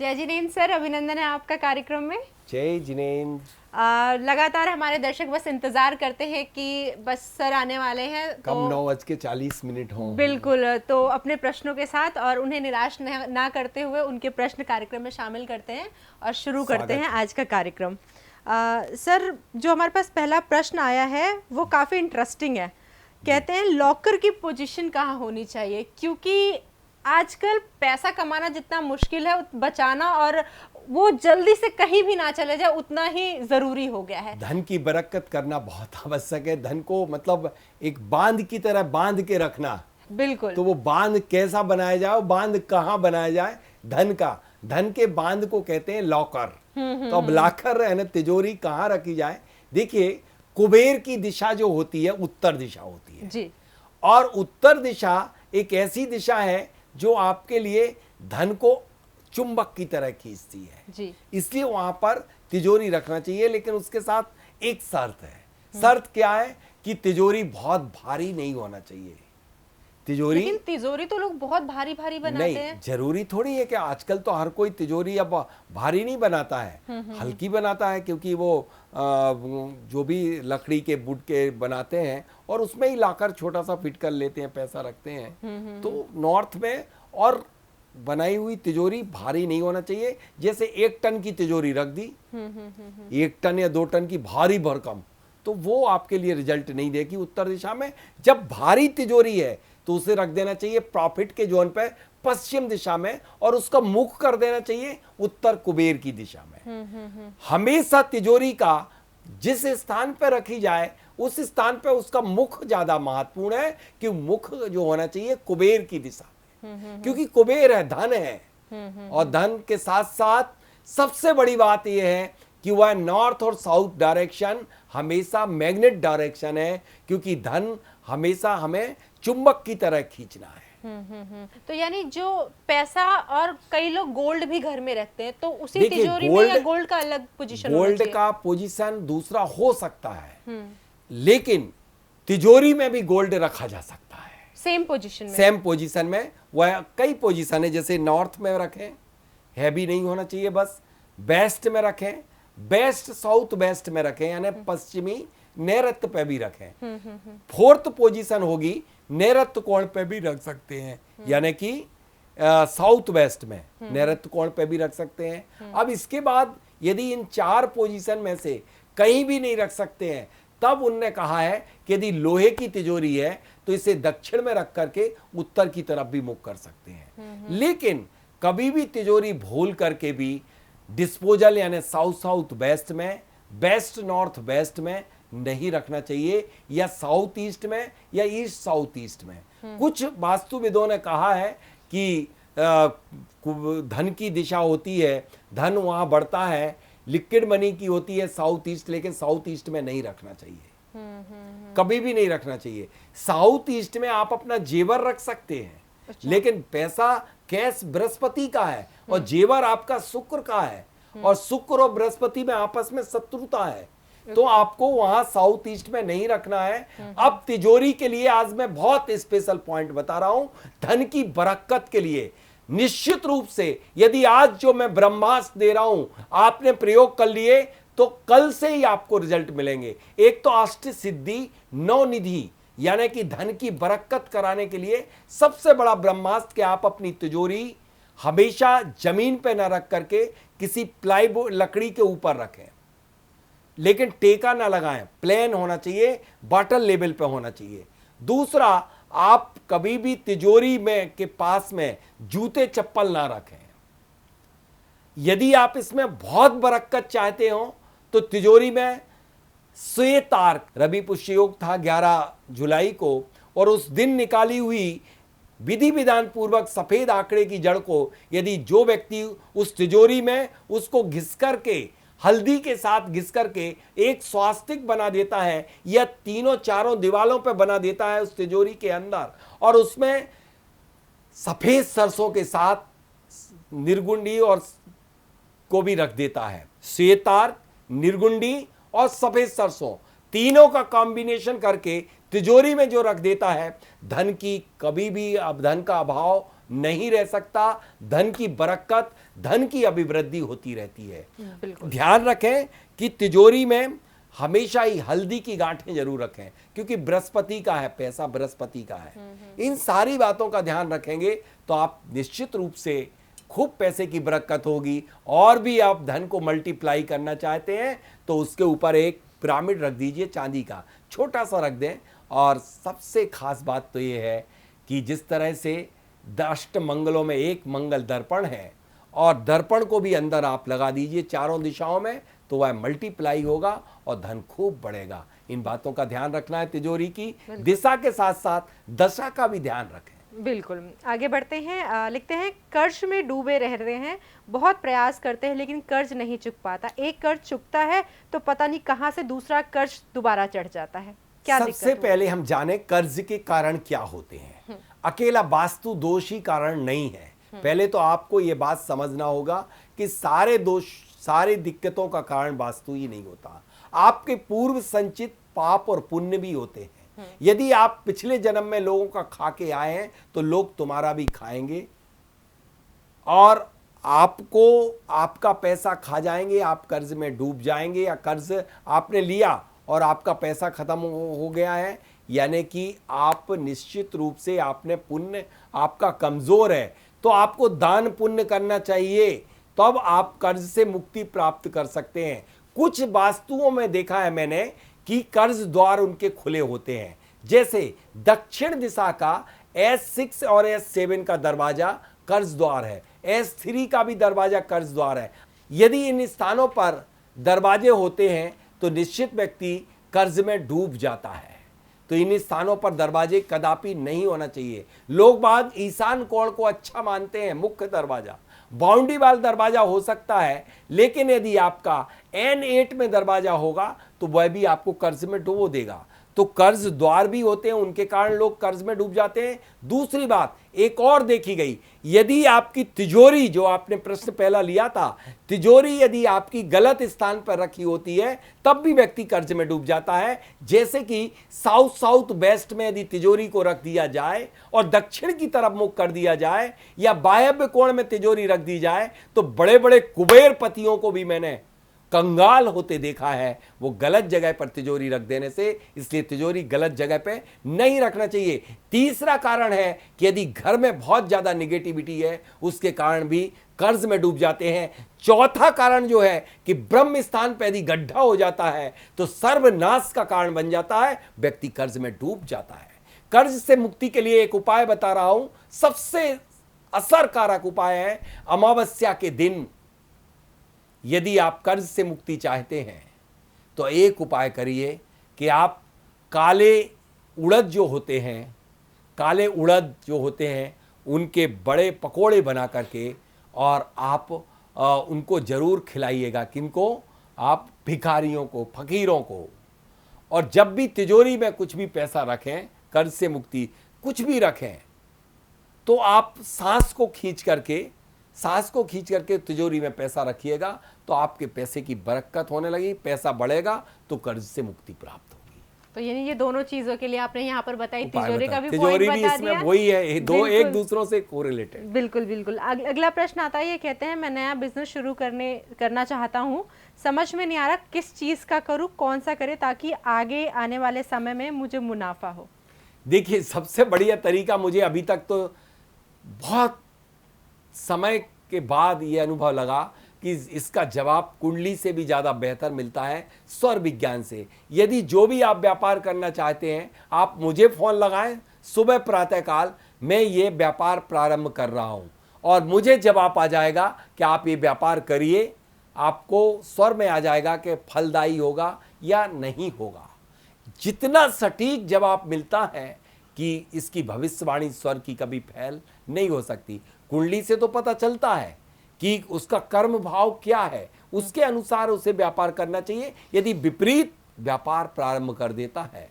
जय जिनेंद्र सर, अभिनंदन है आपका कार्यक्रम में। जय जिनेंद्र। लगातार हमारे दर्शक बस इंतजार करते हैं कि बस सर आने वाले हैं कब 9:40 हों। बिल्कुल, तो अपने प्रश्नों के साथ और उन्हें निराश ना करते हुए उनके प्रश्न कार्यक्रम में शामिल करते हैं और शुरू करते हैं आज का कार्यक्रम। सर, जो हमारे पास पहला प्रश्न आया है वो काफ़ी इंटरेस्टिंग है। कहते हैं लॉकर की पोजीशन कहाँ होनी चाहिए, क्योंकि आजकल पैसा कमाना जितना मुश्किल है बचाना और वो जल्दी से कहीं भी ना चले जाए उतना ही जरूरी हो गया है। धन की बरकत करना बहुत आवश्यक है। धन को मतलब एक बांध की तरह बांध के रखना। बिल्कुल। तो वो बांध कैसा बनाया जाए, बांध कहाँ बनाया जाए, धन का, धन के बांध को कहते हैं लॉकर। तो अब लॉकर है ना, तिजोरी कहाँ रखी जाए। देखिए, कुबेर की दिशा जो होती है उत्तर दिशा होती है जी। और उत्तर दिशा एक ऐसी दिशा है जो आपके लिए धन को चुंबक की तरह खींचती है जी। इसलिए वहां पर तिजोरी रखना चाहिए। लेकिन उसके साथ एक शर्त है। शर्त क्या है कि तिजोरी बहुत भारी नहीं होना चाहिए। तिजोरी, लेकिन तिजोरी तो लोग बहुत भारी भारी बनाते हैं। नहीं, जरूरी थोड़ी है कि आजकल तो हर कोई तिजोरी अब भारी नहीं बनाता है, हल्की बनाता है, क्योंकि वो जो भी लकड़ी के वुड के बनाते हैं और उसमें ही लाकर छोटा सा फिट कर लेते हैं, पैसा रखते हैं। तो नॉर्थ में और बनाई हुई तिजोरी भारी नहीं होना चाहिए। जैसे 1 टन की तिजोरी रख दी, 1 टन या 2 टन की भारी भरकम, तो वो आपके लिए रिजल्ट नहीं देगी उत्तर दिशा में। जब भारी तिजोरी है तो उसे रख देना चाहिए प्रॉफिट के जोन पे पश्चिम दिशा में और उसका मुख कर देना चाहिए उत्तर कुबेर की दिशा में। हमेशा तिजोरी का जिस स्थान पर रखी जाए उस स्थान पर उसका मुख ज्यादा महत्वपूर्ण है कि मुख जो होना चाहिए कुबेर की दिशा में, क्योंकि कुबेर है, धन है। और धन के साथ साथ सबसे बड़ी बात यह है कि वह नॉर्थ और साउथ डायरेक्शन हमेशा मैग्नेट डायरेक्शन है, क्योंकि धन हमेशा हमें चुंबक की तरह खींचना है। तो यानी जो पैसा, और कई लोग गोल्ड भी घर में रखते हैं, तो उसी तिजोरी में या गोल्ड का अलग पोजीशन होना चाहिए? गोल्ड का पोजीशन दूसरा हो सकता है, लेकिन तिजोरी में भी गोल्ड रखा जा सकता है सेम पोजीशन में। सेम पोजीशन में। वह कई पोजीशन है, जैसे नॉर्थ में रखें, हैवी नहीं होना चाहिए, बस वेस्ट में रखें, वेस्ट साउथ वेस्ट में रखें, यानी पश्चिमी नैऋत्य पे भी रखें। फोर्थ पोजीशन होगी नैऋत्य कोण पे भी रख सकते हैं, यानी कि साउथ वेस्ट में नैऋत्य कोण पे भी रख सकते हैं। अब इसके बाद यदि इन 4 पोजीशन में से कहीं भी नहीं रख सकते हैं, तब उनने कहा है कि यदि लोहे की तिजोरी है तो इसे दक्षिण में रख करके उत्तर की तरफ भी मुख कर सकते हैं। लेकिन कभी भी तिजोरी भूल करके भी डिस्पोजल यानी साउथ साउथ वेस्ट में, वेस्ट नॉर्थ वेस्ट में नहीं रखना चाहिए, या साउथ ईस्ट में या ईस्ट साउथ ईस्ट में। कुछ वास्तुविदों ने कहा है कि धन की दिशा होती है, धन वहां बढ़ता है, लिक्विड मनी की होती है साउथ ईस्ट, लेकिन साउथ ईस्ट में नहीं रखना चाहिए, कभी भी नहीं रखना चाहिए। साउथ ईस्ट में आप अपना जेवर रख सकते हैं। अच्छा। लेकिन पैसा कैश बृहस्पति का है और जेवर आपका शुक्र का है, और शुक्र और बृहस्पति में आपस में शत्रुता है, तो आपको वहां साउथ ईस्ट में नहीं रखना है। अब तिजोरी के लिए आज मैं बहुत स्पेशल पॉइंट बता रहा हूं, धन की बरकत के लिए। निश्चित रूप से यदि आज जो मैं ब्रह्मास्त्र दे रहा हूं आपने प्रयोग कर लिए तो कल से ही आपको रिजल्ट मिलेंगे। एक तो अष्ट सिद्धि 9 निधि, यानी कि धन की बरकत कराने के लिए सबसे बड़ा ब्रह्मास्त्र कि आप अपनी तिजोरी हमेशा जमीन पे न रख करके किसी प्लाईवुड लकड़ी के ऊपर रखें, लेकिन टेका ना लगाएं, प्लेन होना चाहिए, बॉटल लेवल पे होना चाहिए। दूसरा, आप कभी भी तिजोरी में के पास में जूते चप्पल ना रखें। यदि आप इसमें बहुत बरकत चाहते हो तो तिजोरी में श्वेत आर्क, रवि पुष्य योग था 11 जुलाई को, और उस दिन निकाली हुई विधि विधान पूर्वक सफेद आंकड़े की जड़ को यदि जो व्यक्ति उस तिजोरी में उसको घिस करके, हल्दी के साथ घिस करके एक स्वास्तिक बना देता है, या तीनों चारों दीवालों पे बना देता है उस तिजोरी के अंदर, और उसमें सफेद सरसों के साथ निर्गुंडी और को भी रख देता है, श्वेतार्क, निर्गुंडी और सफेद सरसों तीनों का कॉम्बिनेशन करके तिजोरी में जो रख देता है, धन की कभी भी अब धन का अभाव नहीं रह सकता। धन की बरकत, धन की अभिवृद्धि होती रहती है। बिल्कुल। ध्यान रखें कि तिजोरी में हमेशा ही हल्दी की गांठें जरूर रखें, क्योंकि बृहस्पति का है, पैसा बृहस्पति का है। इन सारी बातों का ध्यान रखेंगे तो आप निश्चित रूप से खूब पैसे की बरकत होगी। और भी आप धन को मल्टीप्लाई करना चाहते हैं तो उसके ऊपर एक पिरामिड रख दीजिए, चांदी का छोटा सा रख दें। और सबसे खास बात तो ये है कि जिस तरह से अष्ट मंगलों में एक मंगल दर्पण है, और दर्पण को भी अंदर आप लगा दीजिए चारों दिशाओं में, तो वह मल्टीप्लाई होगा और धन खूब बढ़ेगा। इन बातों का ध्यान रखना है। तिजोरी की दिशा के साथ साथ दशा का भी ध्यान रखें। बिल्कुल। आगे बढ़ते हैं। लिखते हैं, कर्ज में डूबे रह रहे हैं, बहुत प्रयास करते हैं लेकिन कर्ज नहीं चुक पाता। एक कर्ज चुकता है तो पता नहीं कहां से दूसरा कर्ज दोबारा चढ़ जाता है। क्या दिक्कत सबसे पहले हम जाने कर्ज के कारण क्या होते हैं। अकेला वास्तु दोष ही कारण नहीं है। पहले तो आपको यह बात समझना होगा कि सारे दोष, सारी दिक्कतों का कारण वास्तु ही नहीं होता। आपके पूर्व संचित पाप और पुण्य भी होते हैं। यदि आप पिछले जन्म में लोगों का खा के आए हैं तो लोग तुम्हारा भी खाएंगे और आपको आपका पैसा खा जाएंगे। आप कर्ज में डूब जाएंगे, या कर्ज आपने लिया और आपका पैसा खत्म हो गया है, यानी कि आप निश्चित रूप से आपने पुण्य, आपका कमजोर है, तो आपको दान पुण्य करना चाहिए, तब आप कर्ज से मुक्ति प्राप्त कर सकते हैं। कुछ वास्तुओं में देखा है मैंने कि कर्ज द्वार उनके खुले होते हैं। जैसे दक्षिण दिशा का S6 और S7 का दरवाजा कर्ज द्वार है, S3 का भी दरवाजा कर्ज द्वार है। यदि इन स्थानों पर दरवाजे होते हैं तो निश्चित व्यक्ति कर्ज में डूब जाता है। तो इन स्थानों पर दरवाजे कदापि नहीं होना चाहिए। लोग बाग ईशान कोण को अच्छा मानते हैं, मुख्य दरवाजा। बाउंड्री वाला दरवाजा हो सकता है, लेकिन यदि आपका N8 में दरवाजा होगा तो वह भी आपको कर्ज में डुबो देगा। तो कर्ज द्वार भी होते हैं, उनके कारण लोग कर्ज में डूब जाते हैं। दूसरी बात एक और देखी गई, यदि आपकी तिजोरी, जो आपने प्रश्न पहला लिया था, तिजोरी यदि आपकी गलत स्थान पर रखी होती है तब भी व्यक्ति कर्ज में डूब जाता है। जैसे कि साउथ वेस्ट में यदि तिजोरी को रख दिया जाए और दक्षिण की तरफ मुख कर दिया जाए, या वायव्य कोण में तिजोरी रख दी जाए, तो बड़े बड़े कुबेर पतियों को भी मैंने कंगाल होते देखा है, वो गलत जगह पर तिजोरी रख देने से। इसलिए तिजोरी गलत जगह पे नहीं रखना चाहिए। तीसरा कारण है कि यदि घर में बहुत ज्यादा निगेटिविटी है, उसके कारण भी कर्ज में डूब जाते हैं। चौथा कारण जो है कि ब्रह्म स्थान पर यदि गड्ढा हो जाता है तो सर्वनाश का कारण बन जाता है, व्यक्ति कर्ज में डूब जाता है। कर्ज से मुक्ति के लिए एक उपाय बता रहा हूं, सबसे असरकारक उपाय है अमावस्या के दिन। यदि आप कर्ज से मुक्ति चाहते हैं तो एक उपाय करिए कि आप काले उड़द जो होते हैं, काले उड़द जो होते हैं उनके बड़े पकोड़े बना करके और आप उनको जरूर खिलाइएगा। किनको? आप भिखारियों को, फकीरों को। और जब भी तिजोरी में कुछ भी पैसा रखें, कर्ज से मुक्ति कुछ भी रखें, तो आप सांस को खींच करके तिजोरी में पैसा रखिएगा, तो आपके पैसे की बरकत होने लगी, पैसा बढ़ेगा, तो कर्ज से मुक्ति प्राप्त होगी। तो यानी ये दोनों चीजों के लिए आपने यहाँ पर बताई, तिजोरी का भी तिजोरी पॉइंट भी बता इसमें दिया। वही है, दो एक दूसरों से कोरिलेटेड। बिल्कुल बिल्कुल। अगला प्रश्न आता है, ये कहते हैं, मैं नया बिजनेस शुरू करना चाहता हूँ, समझ में नहीं आ रहा किस चीज का करूँ, कौन सा करे ताकि आगे आने वाले समय में मुझे मुनाफा हो। देखिए, सबसे बढ़िया तरीका मुझे अभी तक तो बहुत समय के बाद ये अनुभव लगा कि इसका जवाब कुंडली से भी ज़्यादा बेहतर मिलता है स्वर विज्ञान से। यदि जो भी आप व्यापार करना चाहते हैं, आप मुझे फ़ोन लगाएं सुबह प्रातःकाल, मैं ये व्यापार प्रारंभ कर रहा हूँ, और मुझे जवाब आ जाएगा कि आप ये व्यापार करिए। आपको स्वर में आ जाएगा कि फलदायी होगा या नहीं होगा। जितना सटीक जवाब मिलता है कि इसकी भविष्यवाणी स्वर की कभी फैल नहीं हो सकती। कुंडली से तो पता चलता है कि उसका कर्म भाव क्या है, उसके अनुसार उसे व्यापार करना चाहिए। यदि विपरीत व्यापार प्रारंभ कर देता है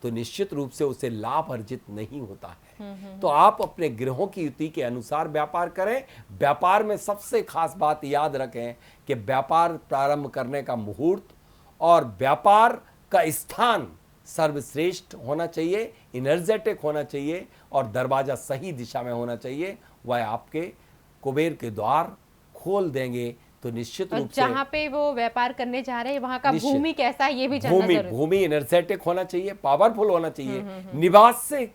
तो निश्चित रूप से उसे लाभ अर्जित नहीं होता है। तो आप अपने ग्रहों की युति के अनुसार व्यापार करें। व्यापार में सबसे खास बात याद रखें कि व्यापार प्रारंभ करने का मुहूर्त और व्यापार का स्थान सर्वश्रेष्ठ होना चाहिए, एनर्जेटिक होना चाहिए, और दरवाजा सही दिशा में होना चाहिए, वह आपके कुबेर के द्वार खोल देंगे। तो निश्चित रूप से जहाँ पे वो व्यापार करने जा रहे हैं वहाँ का निश्चित। भूमि कैसा है ये भी जानना भूमि जरूरी भूमि एनर्जेटिक होना चाहिए, पावरफुल होना चाहिए, निवास से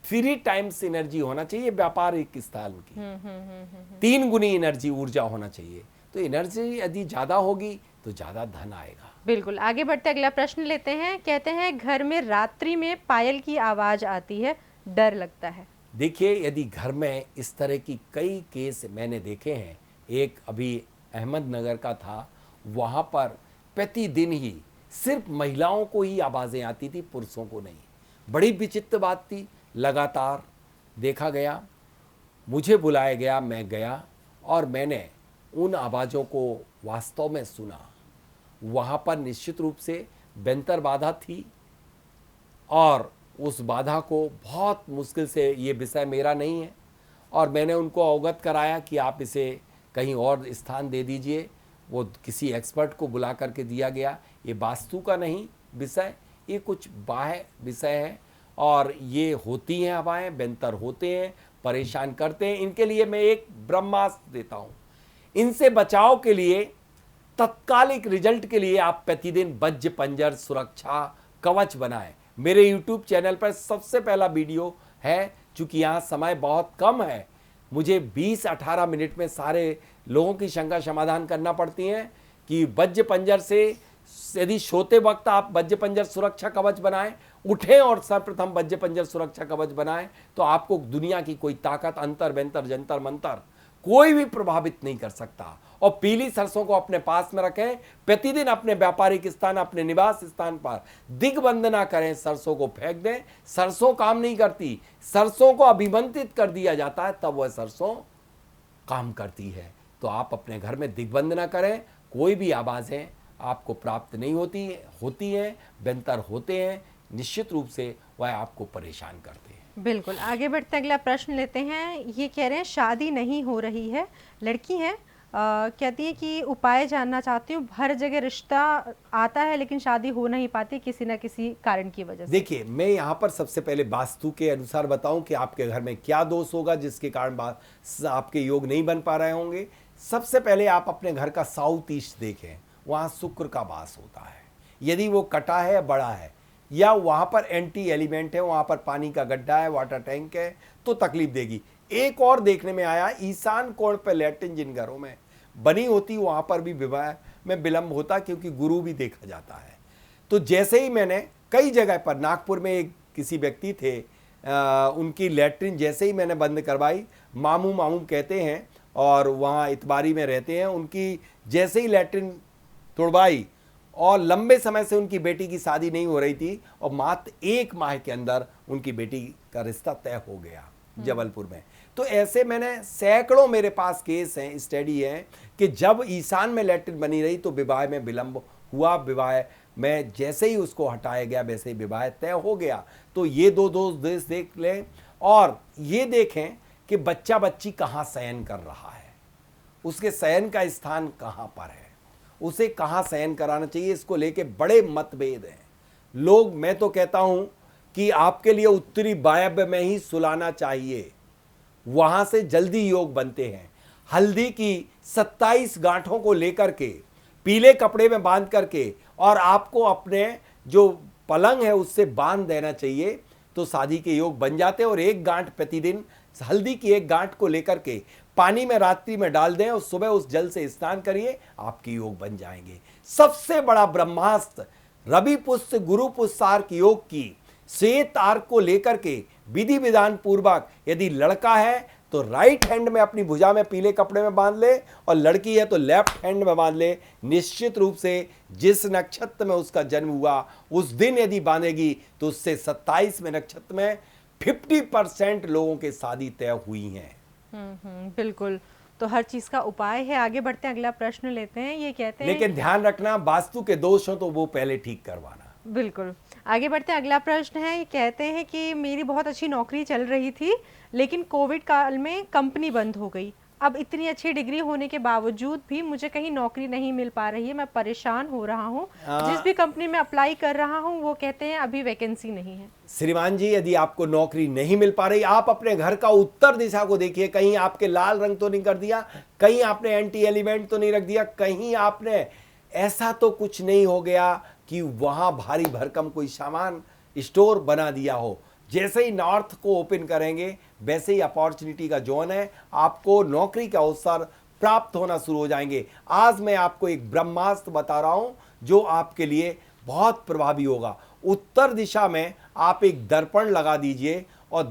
फ्री टाइम से एनर्जी होना चाहिए, व्यापारिक स्थान की 3 गुनी एनर्जी ऊर्जा होना चाहिए। तो एनर्जी यदि ज्यादा होगी तो ज्यादा धन आएगा। बिल्कुल। आगे बढ़ते अगला प्रश्न लेते हैं। कहते हैं घर में रात्रि में पायल की आवाज आती है, डर लगता है। देखिए, यदि घर में इस तरह की कई केस मैंने देखे हैं। एक अभी अहमदनगर का था, वहाँ पर प्रतिदिन ही सिर्फ महिलाओं को ही आवाज़ें आती थी, पुरुषों को नहीं। बड़ी विचित्र बात थी। लगातार देखा गया, मुझे बुलाया गया, मैं गया और मैंने उन आवाज़ों को वास्तव में सुना। वहाँ पर निश्चित रूप से बेंतर बाधा थी और उस बाधा को बहुत मुश्किल से, ये विषय मेरा नहीं है, और मैंने उनको अवगत कराया कि आप इसे कहीं और स्थान दे दीजिए। वो किसी एक्सपर्ट को बुला करके दिया गया। ये वास्तु का नहीं विषय, ये कुछ बाह्य विषय है और ये होती हैं हवाएं, बेंतर होते हैं, परेशान करते हैं। इनके लिए मैं एक ब्रह्मास्त्र देता हूँ। इनसे बचाव के लिए, तत्कालिक रिजल्ट के लिए आप प्रतिदिन वज्र पंजर सुरक्षा कवच बनाएं। मेरे YouTube चैनल पर सबसे पहला वीडियो है। चूंकि यहाँ समय बहुत कम है, मुझे 20-18 मिनट में सारे लोगों की शंका समाधान करना पड़ती है कि वज्र पंजर से यदि सोते वक्त आप वज्र पंजर सुरक्षा कवच बनाएं, उठें और सर्वप्रथम वज्र पंजर सुरक्षा कवच बनाएं, तो आपको दुनिया की कोई ताकत, अंतर बेंतर जंतर मंतर कोई भी प्रभावित नहीं कर सकता। और पीली सरसों को अपने पास में रखें। प्रतिदिन अपने व्यापारिक स्थान, अपने निवास स्थान पर दिग्वंदना करें, सरसों को फेंक दें। सरसों काम नहीं करती, सरसों को अभिमंत्रित कर दिया जाता है, तब वह सरसों काम करती है। तो आप अपने घर में दिग्वंदना करें। कोई भी आवाज़ें आपको प्राप्त नहीं होती हैं, बेंतर होते हैं, निश्चित रूप से वह आपको परेशान करते हैं। बिल्कुल। आगे बढ़ते अगला प्रश्न लेते हैं। ये कह रहे हैं शादी नहीं हो रही है, लड़की है, कहती है कि उपाय जानना चाहती हूँ। हर जगह रिश्ता आता है लेकिन शादी हो नहीं पाती किसी न किसी कारण की वजह से। देखिए, मैं यहाँ पर सबसे पहले वास्तु के अनुसार बताऊं कि आपके घर में क्या दोष होगा जिसके कारण आपके योग नहीं बन पा रहे होंगे। सबसे पहले आप अपने घर का साउथ ईस्ट देखें, वहाँ शुक्र का वास होता है। यदि वो कटा है, बड़ा है, या वहाँ पर एंटी एलिमेंट है, वहाँ पर पानी का गड्ढा है, वाटर टैंक है, तो तकलीफ देगी। एक और देखने में आया, ईशान कोण पर लैट्रिन जिन घरों में बनी होती, वहाँ पर भी विवाह में विलंब होता, क्योंकि गुरु भी देखा जाता है। तो जैसे ही मैंने कई जगह पर, नागपुर में एक किसी व्यक्ति थे, उनकी लैट्रिन जैसे ही मैंने बंद करवाई, मामू मामू कहते हैं और वहाँ इतबारी में रहते हैं, उनकी जैसे ही लैट्रिन तोड़वाई और लंबे समय से उनकी बेटी की शादी नहीं हो रही थी, और मात्र 1 माह के अंदर उनकी बेटी का रिश्ता तय हो गया जबलपुर में। तो ऐसे मैंने सैकड़ों, मेरे पास केस हैं, स्टडी है कि जब ईशान में लैट्रिन बनी रही तो विवाह में विलंब हुआ। विवाह में जैसे ही उसको हटाया गया वैसे ही विवाह तय हो गया। तो ये दो देश देख लें और ये देखें कि बच्चा बच्ची कहाँ शयन कर रहा है, उसके शयन का स्थान कहाँ पर है, उसे कहाँ शयन कराना चाहिए। इसको लेके बड़े मतभेद हैं लोग। मैं तो कहता हूं कि आपके लिए उत्तरी वायव्य में ही सुलाना चाहिए, वहां से जल्दी योग बनते हैं। हल्दी की 27 गांठों को लेकर के पीले कपड़े में बांध करके और आपको अपने जो पलंग है उससे बांध देना चाहिए, तो शादी के योग बन जाते हैं। और 1 गांठ प्रतिदिन, हल्दी की 1 गांठ को लेकर के पानी में रात्रि में डाल दें और सुबह उस जल से स्नान करिए, आपके योग बन जाएंगे। सबसे बड़ा ब्रह्मास्त्र रवि पुष्य गुरु पुष्यार्क योग की श्वेत आर्क को लेकर के विधि विधान पूर्वक, यदि लड़का है तो राइट हैंड में अपनी भुजा में पीले कपड़े में बांध ले, और लड़की है तो लेफ्ट हैंड में बांध ले। निश्चित रूप से जिस नक्षत्र में उसका जन्म हुआ उस दिन यदि बांधेगी तो उससे 27 में नक्षत्र में 50% लोगों के शादी तय हुई हैं। बिल्कुल। तो हर चीज का उपाय है। आगे बढ़ते हैं अगला प्रश्न लेते हैं। ये कहते हैं, लेकिन ध्यान रखना, वास्तु के दोष हो तो वो पहले ठीक करवाना। बिल्कुल। आगे बढ़ते हैं अगला प्रश्न है। ये कहते हैं कि मेरी बहुत अच्छी नौकरी चल रही थी लेकिन कोविड काल में कंपनी बंद हो गई, अब इतनी अच्छी डिग्री होने के बावजूद भी मुझे कहीं नौकरी नहीं मिल पा रही है, मैं परेशान हो रहा हूँ। जिस भी कंपनी में अप्लाई कर रहा हूँ वो कहते हैं अभी वैकेंसी नहीं है। श्रीमान जी, यदि आपको नौकरी नहीं मिल पा रही, आप अपने घर का उत्तर दिशा को देखिए, कहीं आपके लाल रंग तो नहीं कर दिया, कहीं आपने एंटी एलिमेंट तो नहीं रख दिया, कहीं आपने ऐसा तो कुछ नहीं हो गया कि वहां भारी भरकम कोई सामान स्टोर बना दिया हो। जैसे ही नॉर्थ को ओपन करेंगे वैसे ही अपॉर्चुनिटी का जोन है, आपको नौकरी के अवसर प्राप्त होना शुरू हो जाएंगे। आज मैं आपको एक ब्रह्मास्त्र बता रहा हूं जो आपके लिए बहुत प्रभावी होगा। उत्तर दिशा में आप एक दर्पण लगा दीजिए और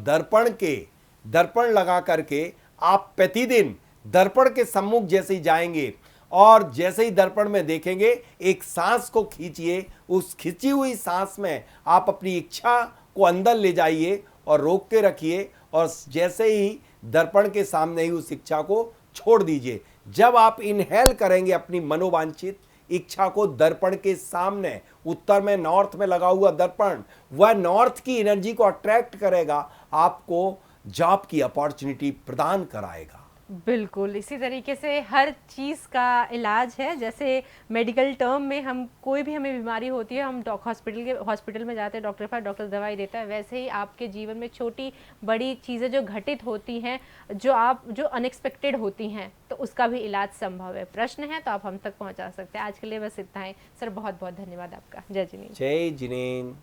दर्पण लगा करके आप प्रतिदिन दर्पण के सम्मुख जैसे ही जाएंगे और जैसे ही दर्पण में देखेंगे, एक सांस को खींचिए। उस खींची हुई सांस में आप अपनी इच्छा को अंदर ले जाइए और रोक के रखिए और जैसे ही दर्पण के सामने ही उस इच्छा को छोड़ दीजिए। जब आप इनहेल करेंगे अपनी मनोवांछित इच्छा को दर्पण के सामने, उत्तर में नॉर्थ में लगा हुआ दर्पण वह नॉर्थ की एनर्जी को अट्रैक्ट करेगा, आपको जॉब की अपॉर्चुनिटी प्रदान कराएगा। बिल्कुल इसी तरीके से हर चीज़ का इलाज है। जैसे मेडिकल टर्म में हम कोई भी हमें बीमारी होती है, हम हॉस्पिटल में जाते हैं, डॉक्टर के पास, डॉक्टर दवाई देता है। वैसे ही आपके जीवन में छोटी बड़ी चीज़ें जो घटित होती हैं, जो अनएक्सपेक्टेड होती हैं, तो उसका भी इलाज संभव है। प्रश्न है तो आप हम तक पहुंचा सकते हैं। आज के लिए बस इतना ही सर, बहुत बहुत धन्यवाद आपका। जय जिनेंद्र। जय जिनेंद्र।